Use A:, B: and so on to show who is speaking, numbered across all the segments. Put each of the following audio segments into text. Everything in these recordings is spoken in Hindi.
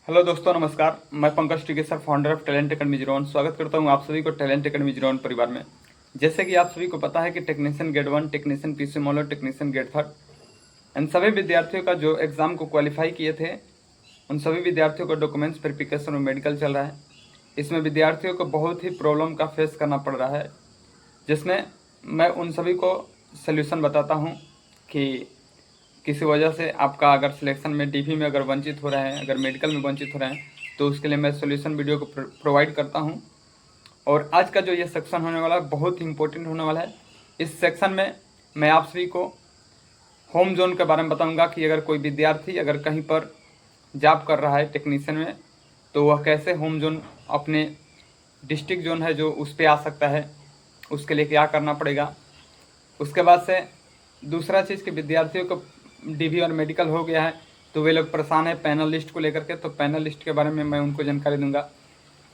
A: हेलो दोस्तों, नमस्कार। मैं Pankaj Tikesar, founder of talent academy जीरोन, स्वागत करता हूं आप सभी को टैलेंट एकेडमी जीरोन परिवार में। जैसे कि आप सभी को पता है कि technician grade 1, technician PC model, technician grade 3, इन सभी विद्यार्थियों का जो एग्ज़ाम को क्वालिफाई किए थे, उन सभी विद्यार्थियों का डॉक्यूमेंट्स वेरिफिकेशन और मेडिकल चल रहा है। इसमें विद्यार्थियों को बहुत ही प्रॉब्लम का फेस करना पड़ रहा है, जिसमें मैं उन सभी को सल्यूशन बताता हूँ कि किसी वजह से आपका अगर सिलेक्शन में डीवी में अगर वंचित हो रहे हैं, अगर मेडिकल में वंचित हो रहे हैं, तो उसके लिए मैं सॉल्यूशन वीडियो को प्रोवाइड करता हूं। और आज का जो ये सेक्शन होने वाला है बहुत ही इंपॉर्टेंट होने वाला है। इस सेक्शन में मैं आप सभी को होम जोन के बारे में बताऊंगा कि अगर कोई विद्यार्थी अगर कहीं पर जॉब कर रहा है टेक्नीशियन में, तो वह कैसे होम जोन अपने डिस्ट्रिक्ट जोन है जो उस पर आ सकता है, उसके लिए क्या करना पड़ेगा। उसके बाद से दूसरा चीज़ कि विद्यार्थियों को डीवी और मेडिकल हो गया है तो वे लोग परेशान है पैनल लिस्ट को लेकर के, तो पैनल लिस्ट के बारे में मैं उनको जानकारी दूंगा।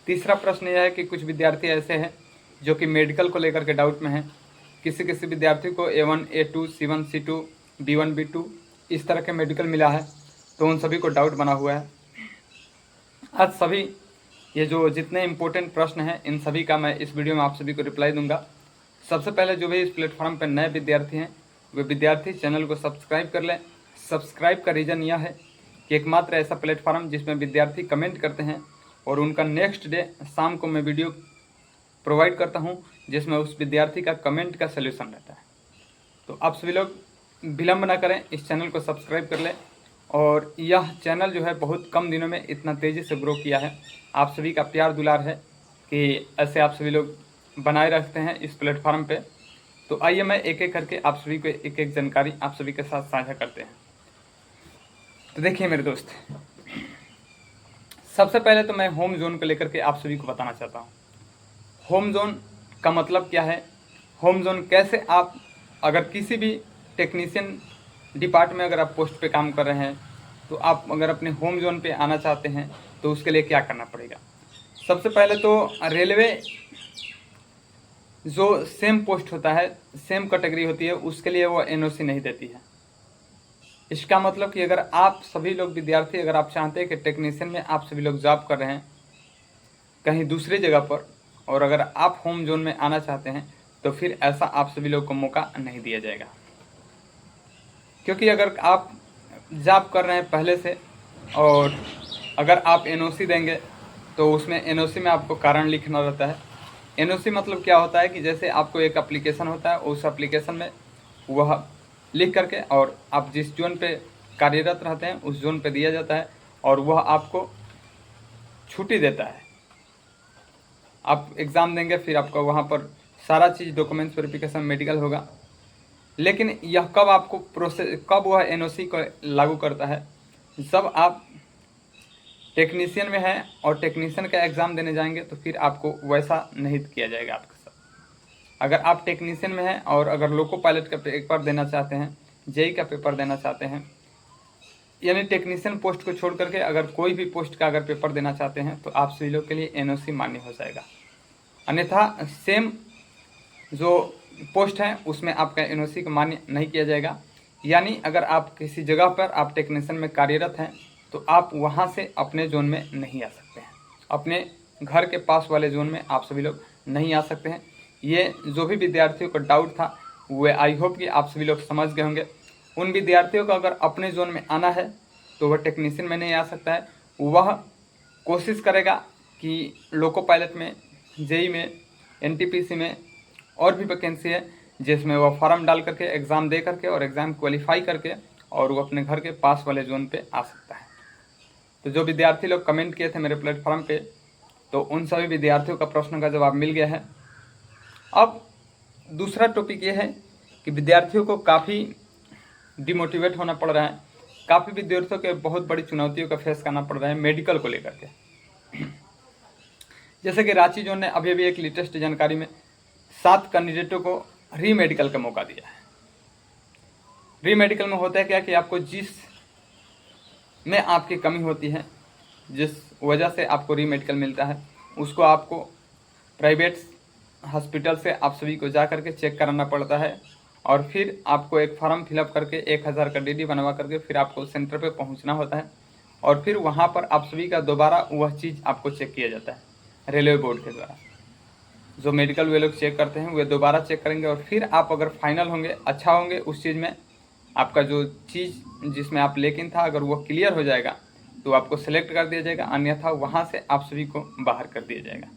A: तीसरा प्रश्न यह है कि कुछ विद्यार्थी ऐसे हैं जो कि मेडिकल को लेकर के डाउट में हैं। किसी किसी विद्यार्थी को A1, A2, C1, C2, B1, B2 इस तरह के मेडिकल मिला है, तो उन सभी को डाउट बना हुआ है। आज सभी ये जो जितने इम्पोर्टेंट प्रश्न हैं इन सभी का मैं इस वीडियो में आप सभी को रिप्लाई दूंगा। सबसे पहले जो भी इस प्लेटफॉर्म पर नए विद्यार्थी हैं वे विद्यार्थी चैनल को सब्सक्राइब कर लें। सब्सक्राइब का रीज़न यह है कि एकमात्र ऐसा प्लेटफॉर्म जिसमें विद्यार्थी कमेंट करते हैं और उनका नेक्स्ट डे शाम को मैं वीडियो प्रोवाइड करता हूं जिसमें उस विद्यार्थी का कमेंट का सलूशन रहता है। तो आप सभी लोग विलम्ब ना करें, इस चैनल को सब्सक्राइब कर लें। और यह चैनल जो है बहुत कम दिनों में इतना तेज़ी से ग्रो किया है। आप सभी का प्यार दुलार है कि ऐसे आप सभी लोग बनाए रखते हैं इस प्लेटफॉर्म पे। तो आइए मैं एक एक करके आप सभी को एक एक जानकारी आप सभी के साथ साझा करते हैं। तो देखिए मेरे दोस्त, सबसे पहले तो मैं होम जोन को लेकर के आप सभी को बताना चाहता हूँ। होम जोन का मतलब क्या है, होम जोन कैसे आप अगर किसी भी टेक्नीशियन डिपार्टमेंट में अगर आप पोस्ट पे काम कर रहे हैं तो आप अगर अपने होम जोन पे आना चाहते हैं तो उसके लिए क्या करना पड़ेगा। सबसे पहले तो रेलवे जो सेम पोस्ट होता है, सेम कैटेगरी होती है, उसके लिए वो एनओसी नहीं देती है। इसका मतलब कि अगर आप सभी लोग विद्यार्थी अगर आप चाहते हैं कि टेक्नीशियन में आप सभी लोग जॉब कर रहे हैं कहीं दूसरी जगह पर, और अगर आप होम जोन में आना चाहते हैं तो फिर ऐसा आप सभी लोग को मौका नहीं दिया जाएगा। क्योंकि अगर आप जॉब कर रहे हैं पहले से और अगर आप एनओसी देंगे तो उसमें एनओसी में आपको कारण लिखना रहता है। एनओसी मतलब क्या होता है कि जैसे आपको एक एप्लीकेशन होता है, उस एप्लीकेशन में वह लिख करके और आप जिस जोन पे कार्यरत रहते हैं उस जोन पे दिया जाता है और वह आपको छुट्टी देता है। आप एग्ज़ाम देंगे, फिर आपका वहाँ पर सारा चीज़ डॉक्यूमेंट्स वेरिफिकेशन मेडिकल होगा। लेकिन यह कब आपको प्रोसेस, कब वह एनओसी को लागू करता है, जब आप टेक्नीशियन में हैं और टेक्नीशियन का एग्ज़ाम देने जाएंगे तो फिर आपको वैसा नहीं किया जाएगा आपके साथ। अगर आप टेक्नीशियन में हैं और अगर लोको पायलट का पेपर देना चाहते हैं, जेई का पेपर देना चाहते हैं, यानी टेक्नीशियन पोस्ट को छोड़ करके अगर कोई भी पोस्ट का अगर पेपर देना चाहते हैं तो आप सभी लोग के लिए एनओसी मान्य हो जाएगा। अन्यथा सेम जो पोस्ट है उसमें आपका एनओसी को मान्य नहीं किया जाएगा। यानी अगर आप किसी जगह पर आप टेक्नीशियन में कार्यरत हैं तो आप वहां से अपने जोन में नहीं आ सकते हैं, अपने घर के पास वाले जोन में आप सभी लोग नहीं आ सकते हैं। ये जो भी विद्यार्थियों को डाउट था वो आई होप कि आप सभी लोग समझ गए होंगे। उन विद्यार्थियों को अगर अपने जोन में आना है तो वह टेक्नीशियन में नहीं आ सकता है। वह कोशिश करेगा कि लोको पायलट में, जेई में, एनटीपीसी में और भी वैकेंसी है जिसमें वह फॉर्म डाल करके एग्ज़ाम दे करके और एग्ज़ाम क्वालिफाई करके और वो अपने घर के पास वाले जोन पे आ सकता है। तो जो विद्यार्थी लोग कमेंट किए थे मेरे प्लेटफॉर्म पे, तो उन सभी विद्यार्थियों का प्रश्न का जवाब मिल गया है। अब दूसरा टॉपिक ये है कि विद्यार्थियों को काफ़ी डिमोटिवेट होना पड़ रहा है। काफ़ी विद्यार्थियों के बहुत बड़ी चुनौतियों का फेस करना पड़ रहा है मेडिकल को लेकर के। जैसे कि रांची जोन ने अभी अभी एक लेटेस्ट जानकारी में 7 कैंडिडेटों को री मेडिकल का मौका दिया है। री मेडिकल में होता है क्या कि आपको जिस में आपकी कमी होती है, जिस वजह से आपको री मेडिकल मिलता है, उसको आपको प्राइवेट हॉस्पिटल से आप सभी को जा करके चेक कराना पड़ता है और फिर आपको एक फॉर्म फिलअप करके 1000 का डीडी बनवा करके फिर आपको सेंटर पे पहुंचना होता है। और फिर वहाँ पर आप सभी का दोबारा वह चीज़ आपको चेक किया जाता है रेलवे बोर्ड के द्वारा। जो मेडिकल वे लोग चेक करते हैं वे दोबारा चेक करेंगे, और फिर आप अगर फाइनल होंगे, अच्छा होंगे उस चीज़ में, आपका जो चीज़ जिसमें आप लेकिन था अगर वो क्लियर हो जाएगा तो आपको सेलेक्ट कर दिया जाएगा, अन्यथा वहाँ से आप सभी को बाहर कर दिया जाएगा।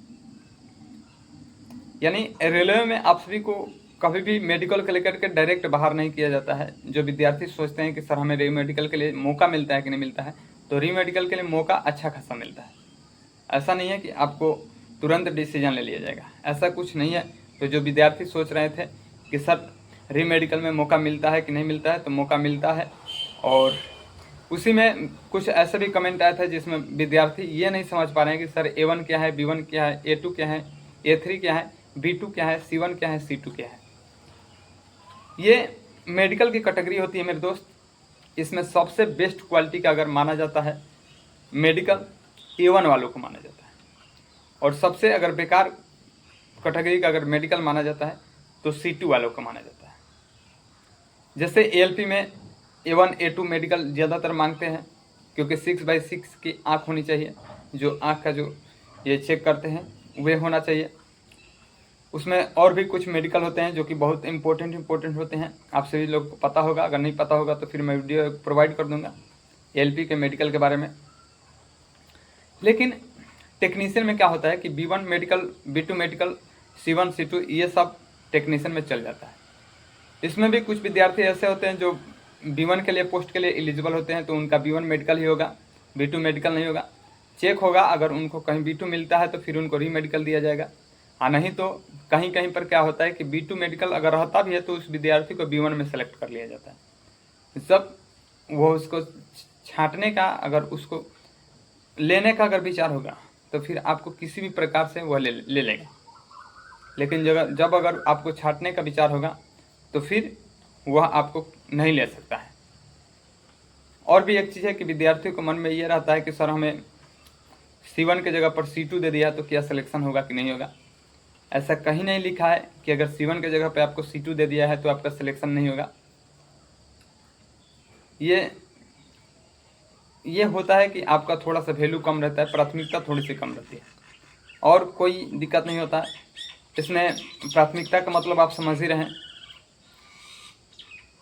A: यानी रेलवे में आप सभी को कभी भी मेडिकल के लेकर के डायरेक्ट बाहर नहीं किया जाता है। जो विद्यार्थी सोचते हैं कि सर हमें री मेडिकल के लिए मौका मिलता है कि नहीं मिलता है, तो री मेडिकल के लिए मौका अच्छा खासा मिलता है। ऐसा नहीं है कि आपको तुरंत डिसीजन ले लिया जाएगा, ऐसा कुछ नहीं है। तो जो विद्यार्थी सोच रहे थे कि सर री मेडिकल में मौका मिलता है कि नहीं मिलता है, तो मौका मिलता है। और उसी में कुछ ऐसे भी कमेंट आया था जिसमें विद्यार्थी ये नहीं समझ पा रहे हैं कि सर A1 क्या है, B1 क्या है, A2 क्या है, A3 क्या है, B2 क्या है, C1 क्या है, C2 क्या है। ये मेडिकल की कैटेगरी होती है मेरे दोस्त। इसमें सबसे बेस्ट क्वालिटी का अगर माना जाता है मेडिकल, A1 वालों को माना जाता है, और सबसे अगर बेकार कैटेगरी का अगर मेडिकल माना जाता है तो C2 वालों को माना जाता है। जैसे ALP में A1 A2 मेडिकल ज़्यादातर मांगते हैं, क्योंकि 6/6 की आँख होनी चाहिए। जो आँख का जो ये चेक करते हैं वे होना चाहिए। उसमें और भी कुछ मेडिकल होते हैं जो कि बहुत इम्पोर्टेंट होते हैं, आप सभी लोग को पता होगा। अगर नहीं पता होगा तो फिर मैं वीडियो प्रोवाइड कर दूंगा ALP के मेडिकल के बारे में। लेकिन टेक्नीशियन में क्या होता है कि B1 medical, B2 medical, C1 C2 ये सब टेक्नीशियन में चल जाता है। इसमें भी कुछ विद्यार्थी ऐसे होते हैं जो B1 के लिए पोस्ट के लिए एलिजिबल होते हैं, तो उनका B1 मेडिकल ही होगा, B2 मेडिकल नहीं होगा। चेक होगा, अगर उनको कहीं B2 मिलता है तो फिर उनको री मेडिकल दिया जाएगा, और नहीं तो कहीं कहीं पर क्या होता है कि B2 मेडिकल अगर रहता भी है तो उस विद्यार्थी को B1 में सेलेक्ट कर लिया जाता है। जब वो उसको छांटने का, अगर उसको लेने का अगर विचार होगा तो फिर आपको किसी भी प्रकार से वह ले लेगा। लेकिन जब अगर आपको छांटने का विचार होगा तो फिर वह आपको नहीं ले सकता है। और भी एक चीज़ है कि विद्यार्थियों को मन में ये रहता है कि सर हमें C1 के जगह पर C2 दे दिया तो क्या सिलेक्शन होगा कि नहीं होगा। ऐसा कहीं नहीं लिखा है कि अगर C1 के जगह पे आपको C2 दे दिया है तो आपका सिलेक्शन नहीं होगा। ये होता है कि आपका थोड़ा सा वैल्यू कम रहता है, प्राथमिकता थोड़ी सी कम रहती है, और कोई दिक्कत नहीं होता है। इसमें प्राथमिकता का मतलब आप समझ ही रहे हैं।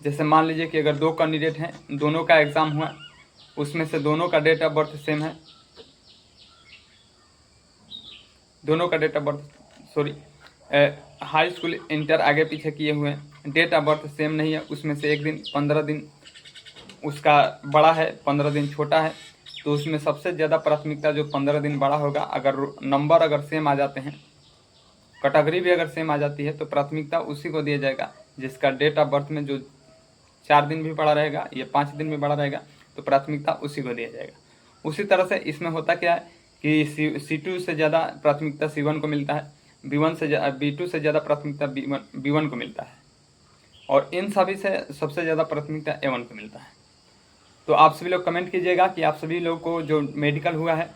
A: जैसे मान लीजिए कि अगर 2 कैंडिडेट हैं, दोनों का एग्ज़ाम हुआ, उसमें से दोनों का डेट ऑफ बर्थ सेम है, दोनों का date of birth high school inter आगे पीछे किए हुए हैं, डेट ऑफ बर्थ सेम नहीं है, उसमें से एक दिन 15 दिन उसका बड़ा है, 15 दिन छोटा है, तो उसमें सबसे ज़्यादा प्राथमिकता जो 15 दिन बड़ा होगा। अगर नंबर अगर सेम आ जाते हैं, कैटेगरी भी अगर सेम आ जाती है, तो प्राथमिकता उसी को दिया जाएगा जिसका डेट ऑफ बर्थ में जो 4 दिन भी बड़ा रहेगा या 5 दिन भी बड़ा रहेगा, तो प्राथमिकता उसी को दिया जाएगा। उसी तरह से इसमें होता क्या है कि C2 से ज़्यादा प्राथमिकता C1 को मिलता है, B2 से ज़्यादा प्राथमिकता B1 को मिलता है, और इन सभी से सबसे ज़्यादा प्राथमिकता A1 को मिलता है। तो आप सभी लोग कमेंट कीजिएगा कि आप सभी लोग को जो मेडिकल हुआ है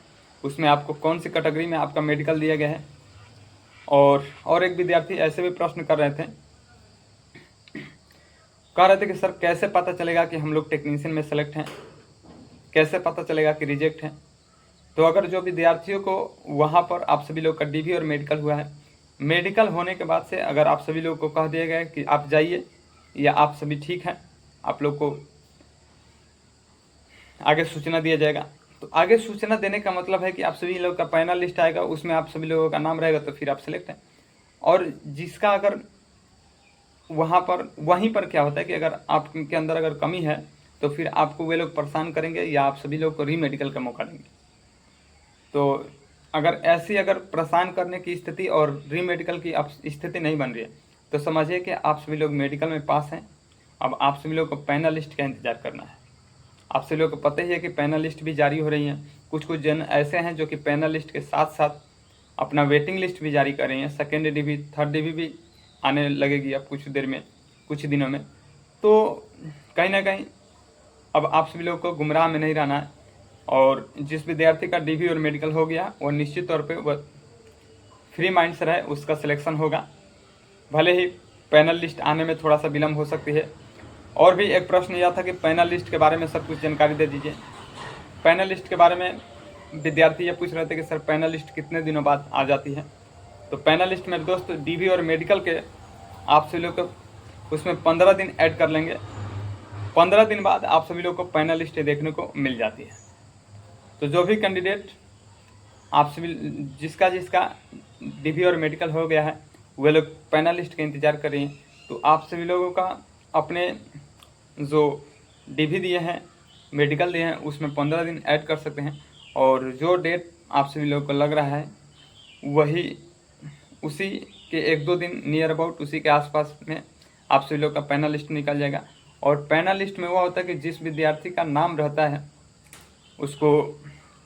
A: उसमें आपको कौन सी कैटेगरी में आपका मेडिकल दिया गया है। और एक विद्यार्थी ऐसे भी प्रश्न कर रहे थे, कह रहे थे कि सर कैसे पता चलेगा कि हम लोग टेक्नीशियन में सेलेक्ट हैं, कैसे पता चलेगा कि रिजेक्ट हैं। तो अगर जो विद्यार्थियों को वहाँ पर आप सभी लोग का DV और मेडिकल हुआ है, मेडिकल होने के बाद से अगर आप सभी लोग को कह दिया गया कि आप जाइए या आप सभी ठीक हैं, आप लोग को आगे सूचना दिया जाएगा। तो आगे सूचना देने का मतलब है कि आप सभी लोग का पैनल लिस्ट आएगा, उसमें आप सभी लोगों का नाम रहेगा, तो फिर आप सेलेक्ट हैं। और जिसका अगर वहीं पर क्या होता है कि अगर आपके अंदर अगर कमी है तो फिर आपको वे लोग परेशान करेंगे या आप सभी लोग को री मेडिकल का मौका देंगे। तो अगर ऐसी अगर परेशान करने की स्थिति और री मेडिकल की स्थिति नहीं बन रही है तो समझिए कि आप सभी लोग मेडिकल में पास हैं। अब आप सभी लोग को पैनल लिस्ट का इंतज़ार करना है। आप सभी लोग को पता ही है कि पैनल लिस्ट भी जारी हो रही हैं। कुछ जन ऐसे हैं जो कि पैनल लिस्ट के साथ साथ अपना वेटिंग लिस्ट भी जारी कर रही हैं। सेकेंड DV, थर्ड DV भी आने लगेगी अब कुछ देर में, कुछ दिनों में। तो कहीं ना कहीं अब आप सभी लोग को गुमराह में नहीं रहना है, और जिस विद्यार्थी का DV और मेडिकल हो गया वो निश्चित तौर पे वह फ्री माइंड से रहे, उसका सिलेक्शन होगा। भले ही पैनल लिस्ट आने में थोड़ा सा विलम्ब हो सकती है। और भी एक प्रश्न यह था कि पैनल लिस्ट के बारे में सब कुछ जानकारी दे दीजिए। पैनल लिस्ट के बारे में विद्यार्थी ये पूछ रहे थे कि सर पैनल लिस्ट कितने दिनों बाद आ जाती है। तो पैनल लिस्ट मेरे दोस्त डीवी और मेडिकल के आप सभी लोग को उसमें 15 दिन ऐड कर लेंगे। 15 दिन बाद आप सभी लोग को पैनल लिस्ट देखने को मिल जाती है। तो जो भी कैंडिडेट आप सभी जिसका डीवी और मेडिकल हो गया है वे लोग पैनल लिस्ट का इंतज़ार कर रही हैं। तो आप सभी लोगों का अपने जो डीवी दिए हैं मेडिकल दिए हैं उसमें 15 दिन ऐड कर सकते हैं, और जो डेट आप सभी लोगों को लग रहा है वही उसी के 1-2 दिन नियर अबाउट उसी के आसपास में आप सभी लोग का पैनल लिस्ट निकल जाएगा। और पैनल लिस्ट में वो होता है कि जिस विद्यार्थी का नाम रहता है उसको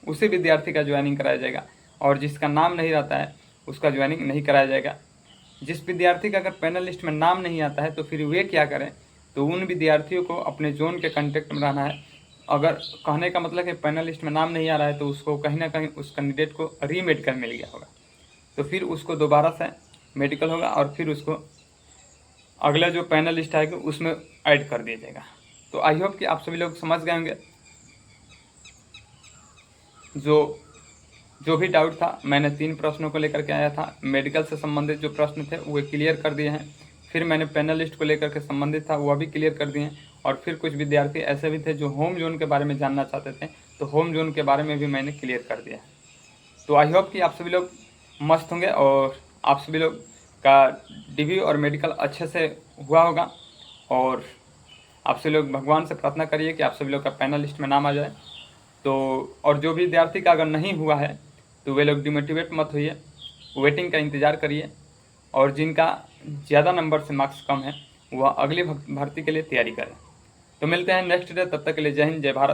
A: उसी विद्यार्थी का ज्वाइनिंग कराया जाएगा, और जिसका नाम नहीं रहता है उसका ज्वाइनिंग नहीं कराया जाएगा। जिस विद्यार्थी का अगर पैनल लिस्ट में नाम नहीं आता है तो फिर वे क्या करें, तो उन विद्यार्थियों को अपने जोन के कांटेक्ट में रहना है। अगर कहने का मतलब है पैनल लिस्ट में नाम नहीं आ रहा है तो उसको कहीं ना कहीं उस कैंडिडेट को री मेडिकल मिल गया होगा, तो फिर उसको दोबारा से मेडिकल होगा और फिर उसको अगला जो पैनल लिस्ट आएगा उसमें ऐड कर दिया जाएगा। तो आई होप कि आप सभी लोग समझ गए होंगे। जो भी डाउट था मैंने 3 प्रश्नों को लेकर के आया था। मेडिकल से संबंधित जो प्रश्न थे वो क्लियर कर दिए हैं, फिर मैंने पैनल लिस्ट को लेकर के संबंधित था वह भी क्लियर कर दिए हैं, और फिर कुछ विद्यार्थी ऐसे भी थे जो होम जोन के बारे में जानना चाहते थे तो होम जोन के बारे में भी मैंने क्लियर कर दिया है। तो आई होप कि आप सभी लोग मस्त होंगे और आप सभी लोग का डीवी और मेडिकल अच्छे से हुआ होगा, और आप सभी लोग भगवान से प्रार्थना करिए कि आप सभी लोग का पैनल लिस्ट में नाम आ जाए। तो और जो भी विद्यार्थी का अगर नहीं हुआ है तो वे लोग डिमोटिवेट मत होइए, वेटिंग का इंतज़ार करिए, और जिनका ज़्यादा नंबर से मार्क्स कम है वह अगली भर्ती के लिए तैयारी करें। तो मिलते हैं नेक्स्ट डे, तब तक के लिए जय हिंद जय भारत।